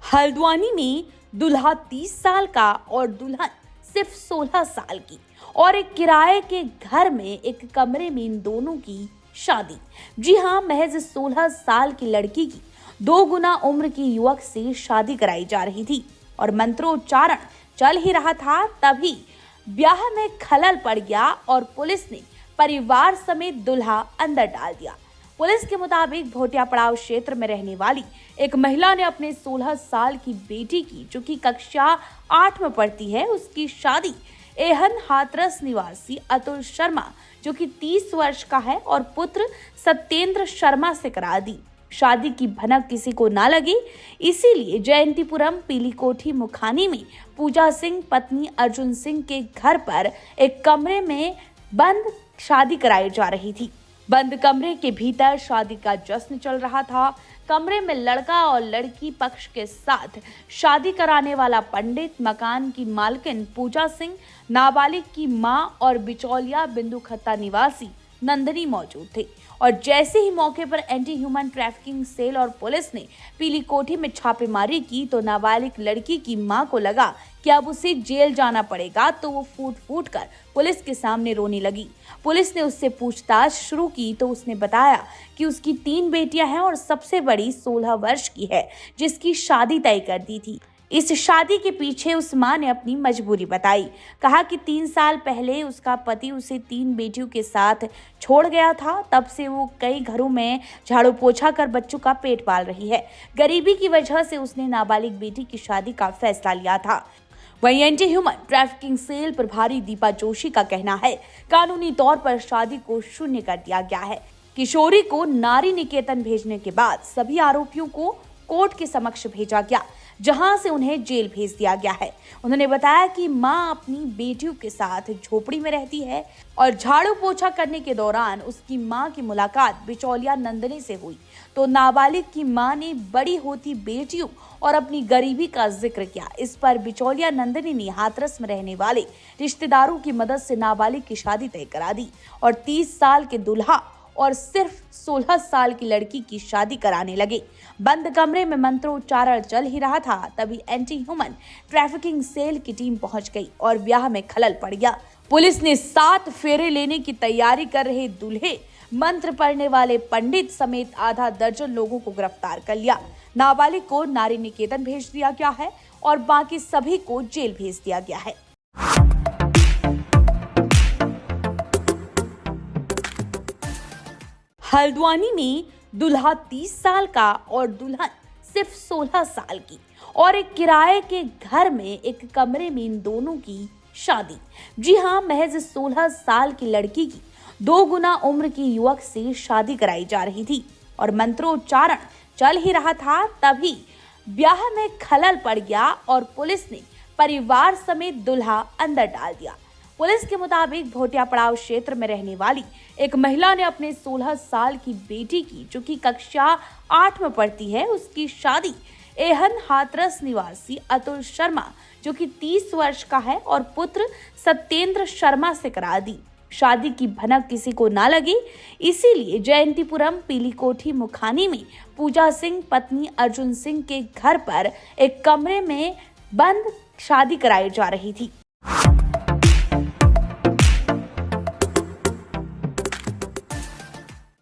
हल्द्वानी में दूल्हा 30 साल का और दुल्हन सिर्फ 16 साल की और एक किराए के घर में एक कमरे में इन दोनों की शादी। जी हाँ, महज 16 साल की लड़की की 2 गुना उम्र की युवक से शादी कराई जा रही थी और मंत्रोच्चारण चल ही रहा था, तभी ब्याह में खलल पड़ गया और पुलिस ने परिवार समेत दूल्हा अंदर डाल दिया। पुलिस के मुताबिक भोटिया पड़ाव क्षेत्र में रहने वाली एक महिला ने अपने 16 साल की बेटी की, जो कि कक्षा 8 में पढ़ती है, उसकी शादी एहन हाथरस निवासी अतुल शर्मा, जो कि 30 वर्ष का है, और पुत्र सत्येंद्र शर्मा से करा दी। शादी की भनक किसी को ना लगे, इसीलिए जयंतीपुरम पीलीकोठी मुखानी में पूजा सिंह पत्नी अर्जुन सिंह के घर पर एक कमरे में बंद शादी कराई जा रही थी। बंद कमरे के भीतर शादी का जश्न चल रहा था। कमरे में लड़का और लड़की पक्ष के साथ शादी कराने वाला पंडित, मकान की मालकिन पूजा सिंह, नाबालिग की मां और बिचौलिया बिंदु खत्ता निवासी नंदनी मौजूद थे। और जैसे ही मौके पर एंटी ह्यूमन ट्रैफिकिंग सेल और पुलिस ने पीलीकोठी में छापेमारी की तो नाबालिग लड़की की मां को लगा कि अब उसे जेल जाना पड़ेगा, तो वो फूट फूट कर पुलिस के सामने रोने लगी। पुलिस ने उससे पूछताछ शुरू की तो उसने बताया कि उसकी 3 बेटियां हैं और सबसे बड़ी 16 वर्ष की है, जिसकी शादी तय कर दी थी। इस शादी के पीछे उस मां ने अपनी मजबूरी बताई। कहा कि 3 साल पहले उसका पति उसे 3 बेटियों के साथ छोड़ गया था। तब से वो कई घरों में झाड़ू पोछा कर बच्चों का पेट पाल रही है। गरीबी की वजह से उसने नाबालिग बेटी की शादी का फैसला लिया था। वहीं एंटी ह्यूमन ट्रैफिकिंग सेल प्रभारी दीपा जोशी का कहना है, कानूनी तौर पर शादी को शून्य कर दिया गया है। किशोरी को नारी निकेतन भेजने के बाद सभी आरोपियों को कोर्ट के समक्ष भेजा गया, जहां से उन्हें जेल भेज दिया गया है। उन्होंने बताया कि मां अपनी बेटियों के साथ झोपड़ी में रहती है और झाड़ू पोछा करने के दौरान उसकी मां की मुलाकात बिचौलिया नंदनी से हुई तो नाबालिग की मां ने बड़ी होती बेटियों और अपनी गरीबी का जिक्र किया। इस पर बिचौलिया नंदनी ने हाथरस में रहने वाले रिश्तेदारों की मदद से नाबालिग की शादी तय करा दी और 30 साल के दूल्हा और सिर्फ 16 साल की लड़की की शादी कराने लगे। बंद कमरे में मंत्रोच्चारण चल ही रहा था, तभी एंटी ह्यूमन ट्रैफिकिंग सेल की टीम पहुंच गई और ब्याह में खलल पड़ गया। पुलिस ने 7 फेरे लेने की तैयारी कर रहे दूल्हे, मंत्र पढ़ने वाले पंडित समेत आधा दर्जन लोगों को गिरफ्तार कर लिया। नाबालिग को नारी निकेतन भेज दिया गया है और बाकी सभी को जेल भेज दिया गया है। हल्द्वानी में दूल्हा 30 साल का और दुल्हन सिर्फ 16 साल की और एक किराए के घर में एक कमरे में इन दोनों की शादी। जी हाँ, महज 16 साल की लड़की की 2 गुना उम्र की युवक से शादी कराई जा रही थी और मंत्रोच्चारण चल ही रहा था, तभी ब्याह में खलल पड़ गया और पुलिस ने परिवार समेत दूल्हा अंदर डाल दिया। पुलिस के मुताबिक भोटिया पड़ाव क्षेत्र में रहने वाली एक महिला ने अपने 16 साल की बेटी की, जो कि कक्षा 8 में पढ़ती है, उसकी शादी एहन हाथरस निवासी अतुल शर्मा, जो कि 30 वर्ष का है, और पुत्र सत्येंद्र शर्मा से करा दी। शादी की भनक किसी को ना लगे, इसीलिए जयंतीपुरम पीलीकोठी मुखानी में पूजा सिंह पत्नी अर्जुन सिंह के घर पर एक कमरे में बंद शादी कराई जा रही थी।